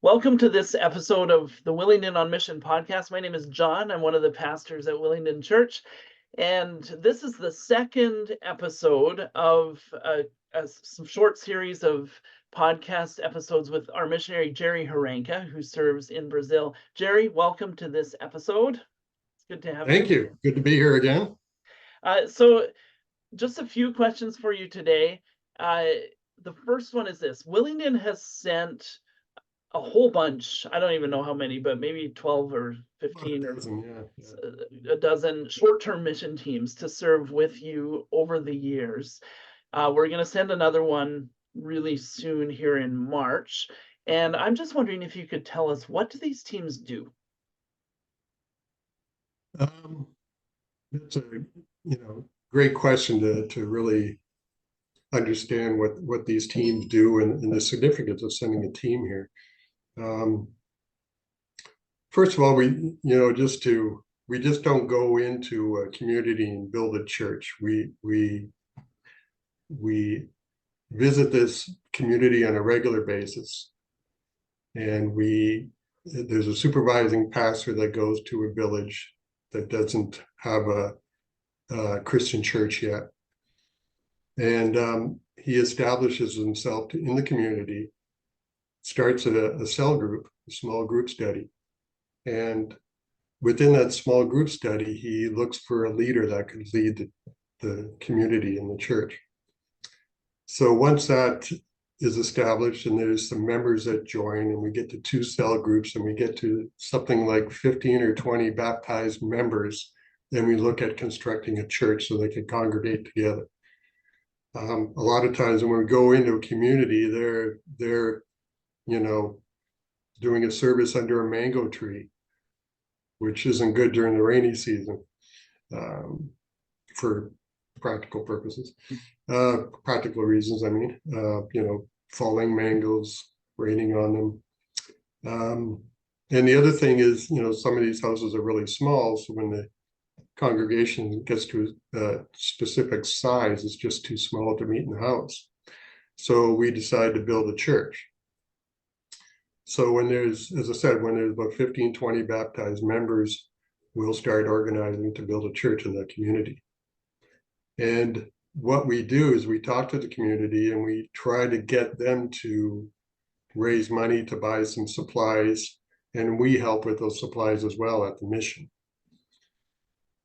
Welcome to this episode of the Willingdon on Mission podcast. My name is John. I'm one of the pastors at Willingdon Church, and this is the second episode of some short series of podcast episodes with our missionary, Jerry who serves in Brazil. Jerry, welcome to this episode. It's good to have you. Thank you. Good to be here again. So just a few questions for you today. The first one is this. Willingdon has sent a whole bunch, I don't even know how many, but maybe 12 or 15 or a dozen short-term mission teams to serve with you over the years. We're going to send another one really soon here in March. And I'm just wondering if you could tell us, what do these teams do? That's a great question to really understand what these teams do and the significance of sending a team here. First of all, we just don't go into a community and build a church. We visit this community on a regular basis, and there's a supervising pastor that goes to a village that doesn't have a Christian church yet, and he establishes himself in the community, starts a cell group, a small group study. And within that small group study, he looks for a leader that could lead the community and the church. So once that is established and there's some members that join, and we get to 2 cell groups and we get to something like 15 or 20 baptized members, then we look at constructing a church so they can congregate together. A lot of times when we go into a community, they're doing a service under a mango tree, which isn't good during the rainy season, for practical purposes, practical reasons. I mean, falling mangoes, raining on them. And the other thing is, some of these houses are really small, so when the congregation gets to a specific size, it's just too small to meet in the house. So we decide to build a church. So when there's about 15, 20 baptized members, we'll start organizing to build a church in that community. And what we do is we talk to the community and we try to get them to raise money to buy some supplies, and we help with those supplies as well at the mission.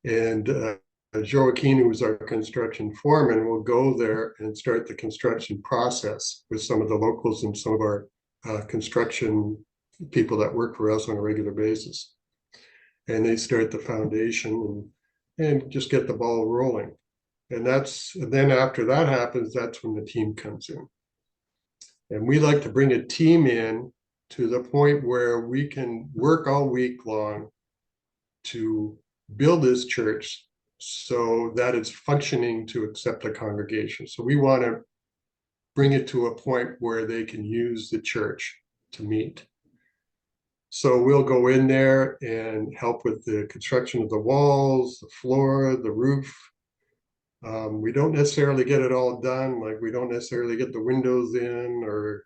And Joaquin, who is our construction foreman, will go there and start the construction process with some of the locals and some of our construction people that work for us on a regular basis. And they start the foundation and just get the ball rolling. And then after that happens, that's when the team comes in. And we like to bring a team in to the point where we can work all week long to build this church so that it's functioning to accept a congregation. So we want to bring it to a point where they can use the church to meet. So we'll go in there and help with the construction of the walls, the floor, the roof. We don't necessarily get it all done, like we don't necessarily get the windows in or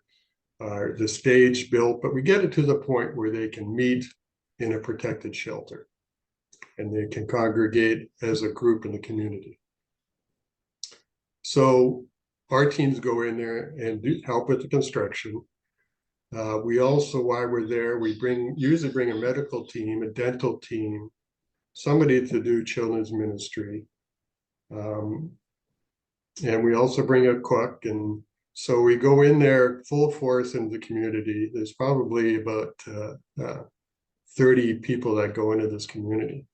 the stage built, but we get it to the point where they can meet in a protected shelter and they can congregate as a group in the community. So our teams go in there and help with the construction. We also, while we're there, we usually bring a medical team, a dental team, somebody to do children's ministry. And we also bring a cook. And so we go in there full force into the community. There's probably about 30 people that go into this community.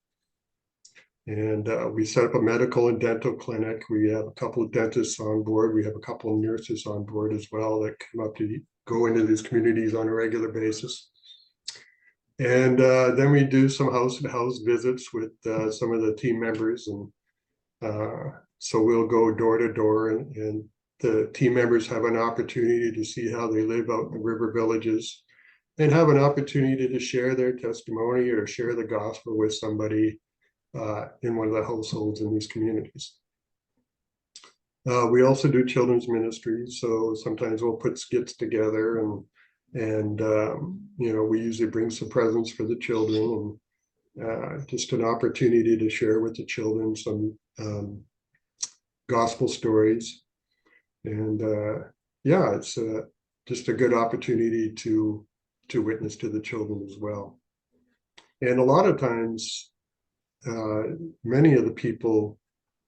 And we set up a medical and dental clinic. We have a couple of dentists on board. We have a couple of nurses on board as well that come up to go into these communities on a regular basis. And then we do some house-to-house visits with some of the team members. And so we'll go door to door, and the team members have an opportunity to see how they live out in the river villages and have an opportunity to share their testimony or share the gospel with somebody in one of the households in these communities. We also do children's ministry, so sometimes we'll put skits together and And we usually bring some presents for the children, and just an opportunity to share with the children some gospel stories. And yeah, it's just a good opportunity to witness to the children as well. And a lot of times, many of the people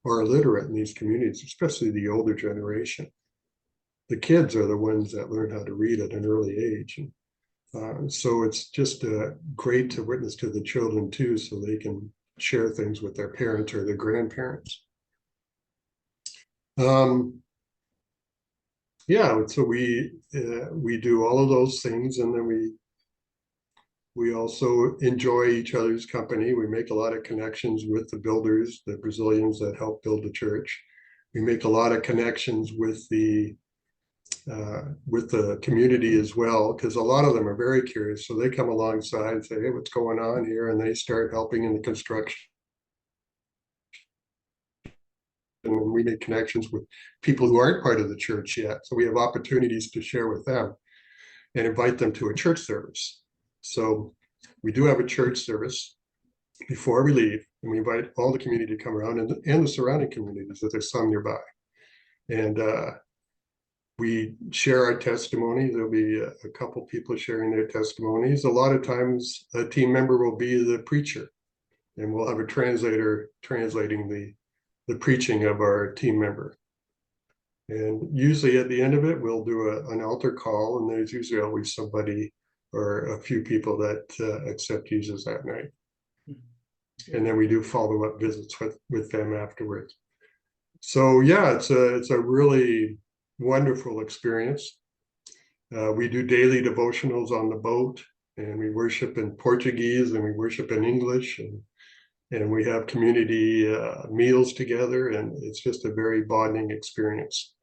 are illiterate in these communities, especially the older generation. The kids are the ones that learn how to read at an early age. And so it's just great to witness to the children too, so they can share things with their parents or their grandparents. Yeah, so we do all of those things, and then we also enjoy each other's company. We make a lot of connections with the builders, the Brazilians that help build the church. We make a lot of connections with the community as well, because a lot of them are very curious. So they come alongside and say, hey, what's going on here? And they start helping in the construction. And we make connections with people who aren't part of the church yet. So we have opportunities to share with them and invite them to a church service. So we do have a church service before we leave, and we invite all the community to come around, and the surrounding communities, that there's some nearby. And we share our testimony. There'll be a couple people sharing their testimonies. A lot of times a team member will be the preacher, and we'll have a translator translating the preaching of our team member. And usually at the end of it, we'll do an altar call, and there's usually always somebody or a few people that accept Jesus that night. And then we do follow-up visits with them afterwards. So yeah, it's a really wonderful experience. We do daily devotionals on the boat, and we worship in Portuguese, and we worship in English, and we have community meals together, and it's just a very bonding experience.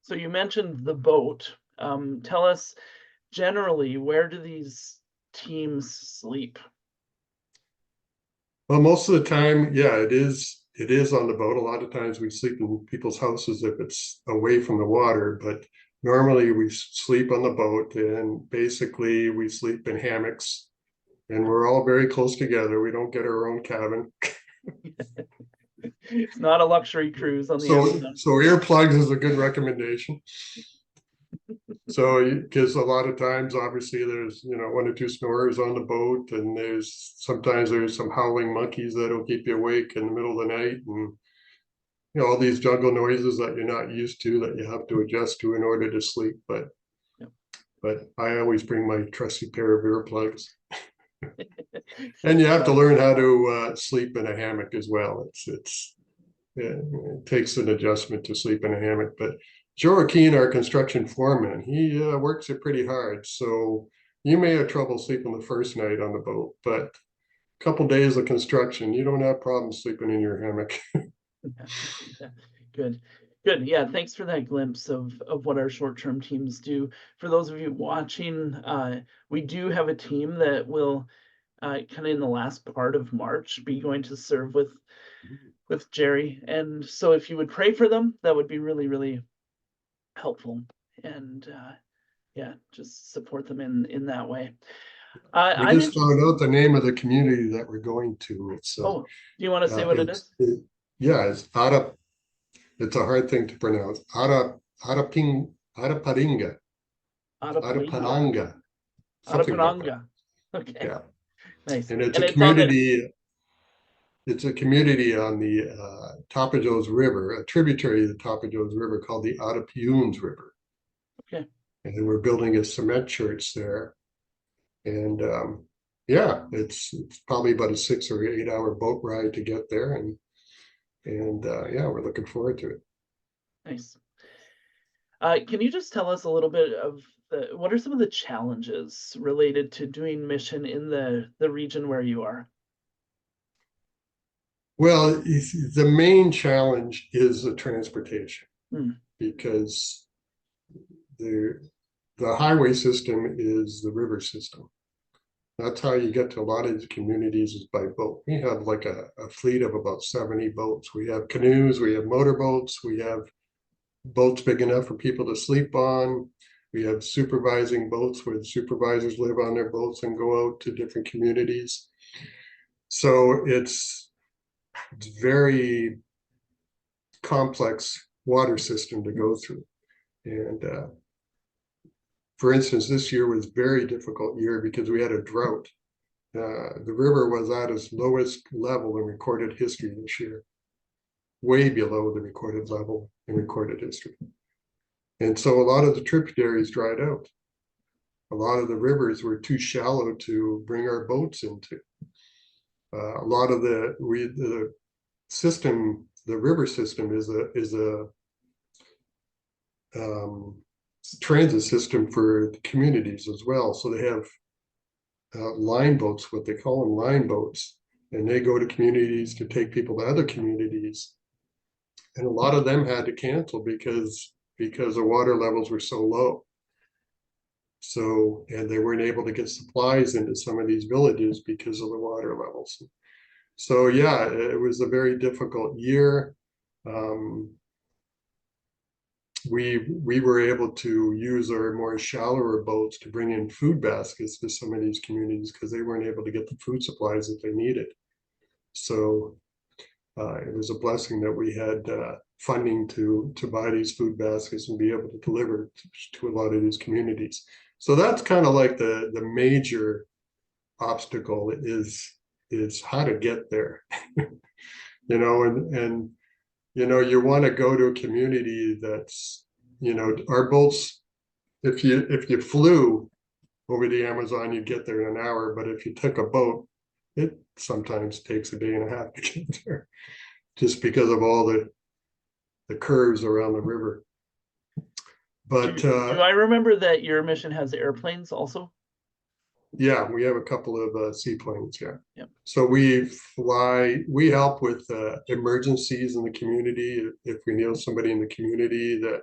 So you mentioned the boat. Tell us generally, where do these teams sleep? Well, most of the time, yeah, it is on the boat. A lot of times we sleep in people's houses if it's away from the water, but normally we sleep on the boat, and basically we sleep in hammocks, and we're all very close together. We don't get our own cabin. It's not a luxury cruise on the Amazon. So earplugs is a good recommendation. So, because a lot of times, obviously, there's one or two snorers on the boat, and sometimes there's some howling monkeys that'll keep you awake in the middle of the night, and all these jungle noises that you're not used to, that you have to adjust to in order to sleep. But I always bring my trusty pair of earplugs. And you have to learn how to sleep in a hammock as well. It takes an adjustment to sleep in a hammock. But Joaquin, our construction foreman, he works it pretty hard. So you may have trouble sleeping the first night on the boat, but a couple days of construction, you don't have problems sleeping in your hammock. Good. Yeah, thanks for that glimpse of what our short-term teams do. For those of you watching, we do have a team that will kind of in the last part of March be going to serve with Jerry. And so if you would pray for them, that would be really, really helpful. And yeah, just support them in that way. I just found out the name of the community that we're going to. It's do you want to say what it is? Yeah, it's it's a hard thing to pronounce. Araparinga. Araparanga. Araparanga. Okay. Yeah. Nice. And it's a community. It's a community on the Tapajos River, a tributary of the Tapajos River called the Arapiuns River. Okay. And we're building a cement church there. And yeah, it's probably about a 6 or 8 hour boat ride to get there. And yeah, we're looking forward to it. Nice. Can you just tell us a little bit of what are some of the challenges related to doing mission in the region where you are? Well, the main challenge is the transportation, because the highway system is the river system. That's how you get to a lot of these communities, is by boat. We have like a fleet of about 70 boats. We have canoes, we have motorboats, we have boats big enough for people to sleep on. We have supervising boats where the supervisors live on their boats and go out to different communities. So it's very complex water system to go through. And for instance, this year was a very difficult year because we had a drought. The river was at its lowest level in recorded history this year, way below the recorded level in recorded history. And so a lot of the tributaries dried out. A lot of the rivers were too shallow to bring our boats into. A lot of the system, the river system is a transit system for the communities as well. So they have line boats, what they call them, line boats, and they go to communities to take people to other communities. And a lot of them had to cancel because the water levels were so low. So, and they weren't able to get supplies into some of these villages because of the water levels. So yeah, it was a very difficult year. We were able to use our more shallower boats to bring in food baskets to some of these communities because they weren't able to get the food supplies that they needed. So it was a blessing that we had funding to buy these food baskets and be able to deliver to a lot of these communities. So that's kind of like the major obstacle is how to get there. You know, and you know, you want to go to a community that's, you know, our boats, if you flew over the Amazon, you get there in an hour, but if you took a boat, it sometimes takes a day and a half to get there, just because of all the curves around the river. But do I remember that your mission has airplanes also? yeah, we have a couple of seaplanes. Yeah. Yep. So we help with emergencies in the community. If we know somebody in the community that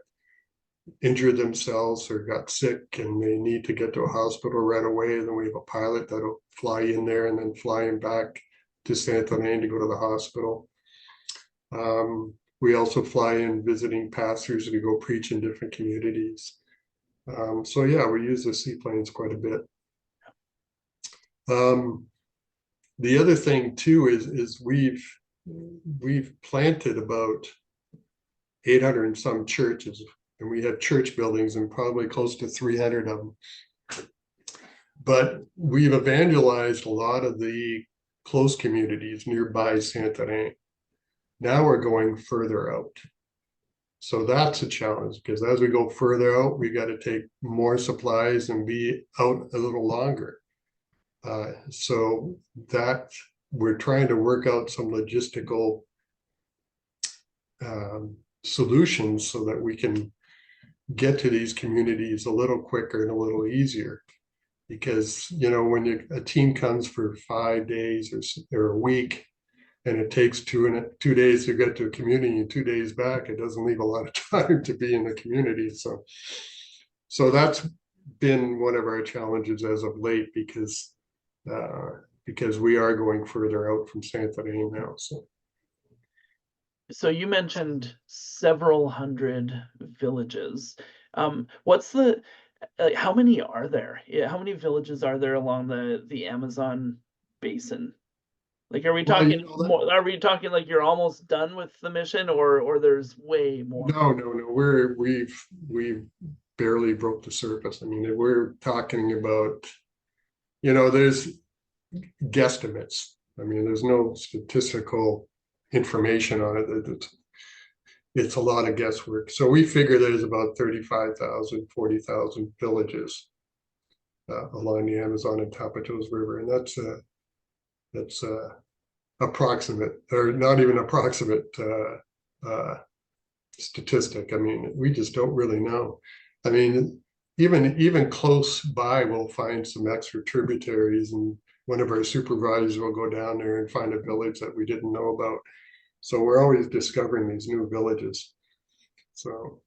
injured themselves or got sick and they need to get to a hospital right away, then we have a pilot that'll fly in there and then fly him back to Santa Ana to go to the hospital. We also fly in visiting pastors to go preach in different communities. So yeah, we use the seaplanes quite a bit. The other thing too is we've planted about 800 and some churches, and we have church buildings and probably close to 300 of them. But we've evangelized a lot of the close communities nearby Santa Ana. Now we're going further out. So that's a challenge because as we go further out, we got to take more supplies and be out a little longer. So that we're trying to work out some logistical solutions so that we can get to these communities a little quicker and a little easier. Because, you know, when a team comes for 5 days or a week, and it takes 2 days to get to a community and 2 days back, it doesn't leave a lot of time to be in the community. So that's been one of our challenges as of late because we are going further out from Santa Ana now. So you mentioned several hundred villages. What's the how many are there? Yeah, how many villages are there along the Amazon basin? Like, are we Well, talking more? Are we talking like you're almost done with the mission, or there's way more? No. We've barely broke the surface. I mean, we're talking about, you know, there's guesstimates. I mean, there's no statistical information on it. It's a lot of guesswork. So we figure there's about 35,000, 40,000 villages along the Amazon and Tapajos River, and that's approximate, or not even approximate statistic. I mean, we just don't really know. I mean, even close by, we'll find some extra tributaries, and one of our supervisors will go down there and find a village that we didn't know about. So we're always discovering these new villages. So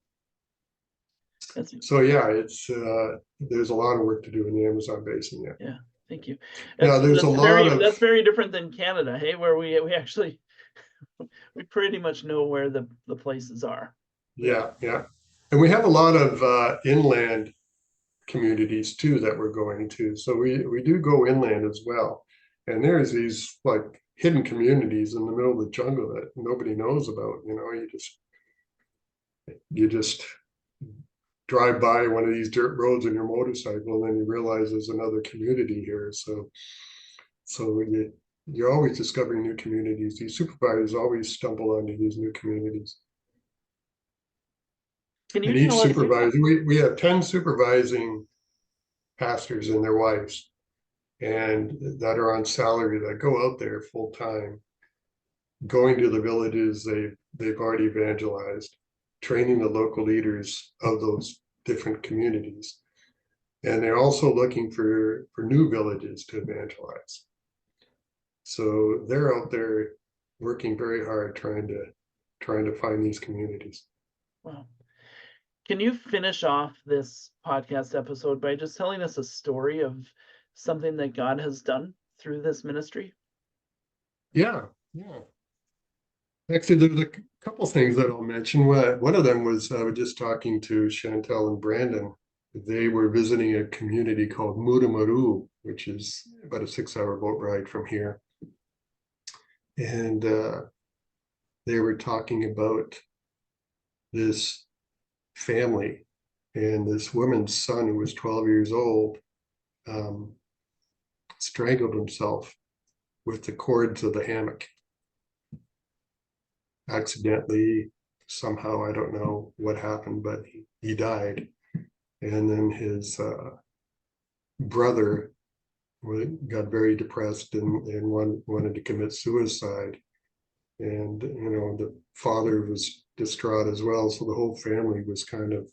yeah, it's there's a lot of work to do in the Amazon basin. Yeah, thank you. Yeah, there's a lot of that's very different than Canada, hey, where we actually we pretty much know where the places are. Yeah. And we have a lot of inland communities too that we're going to. So we do go inland as well. And there's these like hidden communities in the middle of the jungle that nobody knows about. You just drive by one of these dirt roads on your motorcycle, and then you realize there's another community here. So you're always discovering new communities. These supervisors always stumble onto these new communities. Can And you each tell us? supervisor, we have 10 supervising pastors and their wives, and that are on salary, that go out there full time, going to the villages they've already evangelized, training the local leaders of those different communities. And they're also looking for new villages to evangelize. So they're out there working very hard trying to find these communities. Wow. Can you finish off this podcast episode by just telling us a story of something that God has done through this ministry? Yeah. Actually, there's a couple things that I'll mention. One of them was I was just talking to Chantel and Brandon. They were visiting a community called Muramaru, which is about a 6-hour boat ride from here. And they were talking about this family, and this woman's son, who was 12 years old, strangled himself with the cords of the hammock. Accidentally, somehow, I don't know what happened, but he died. And then his brother got very depressed and wanted to commit suicide. And the father was distraught as well. So the whole family was kind of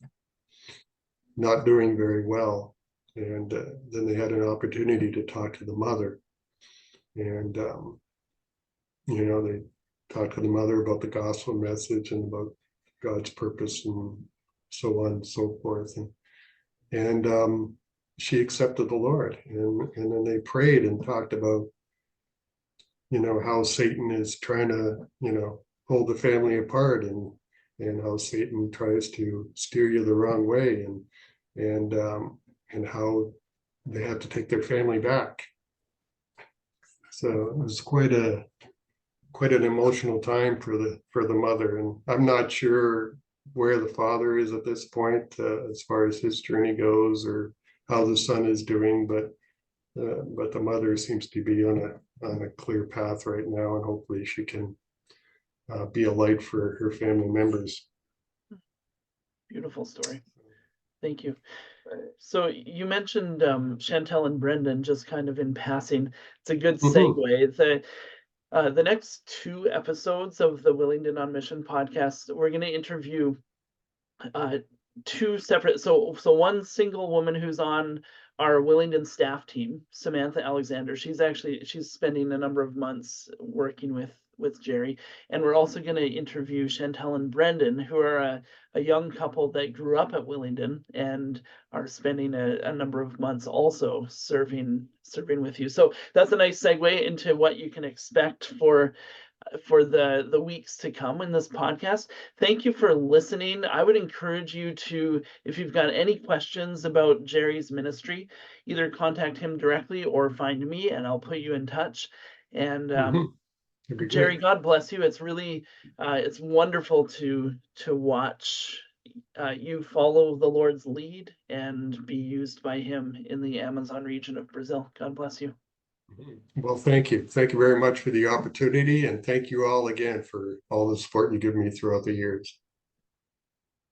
not doing very well. And then they had an opportunity to talk to the mother. And, they talked to the mother about the gospel message and about God's purpose and so on and so forth. And she accepted the Lord. And then they prayed and talked about, how Satan is trying to, hold the family apart, and how Satan tries to steer you the wrong way, and how they have to take their family back. So it was quite an emotional time for the mother. And I'm not sure where the father is at this point, as far as his journey goes, or how the son is doing, but the mother seems to be on a clear path right now, and hopefully she can be a light for her family members. Beautiful story. Thank you. So you mentioned Chantel and Brendan just kind of in passing. It's a good segue. The next 2 episodes of the Willingdon on Mission podcast, we're going to interview 2 separate. So one single woman who's on our Willingdon staff team, Samantha Alexander. She's spending a number of months working with Jerry. And we're also going to interview Chantel and Brendan, who are a young couple that grew up at Willingdon and are spending a number of months also serving with you. So that's a nice segue into what you can expect for the weeks to come in this podcast. Thank you for listening. I would encourage you to, if you've got any questions about Jerry's ministry, either contact him directly or find me, and I'll put you in touch. And Jerry, God bless you. It's really it's wonderful to watch you follow the Lord's lead and be used by him in the Amazon region of Brazil. God bless you. Well, thank you. Thank you very much for the opportunity, and thank you all again for all the support you give me throughout the years.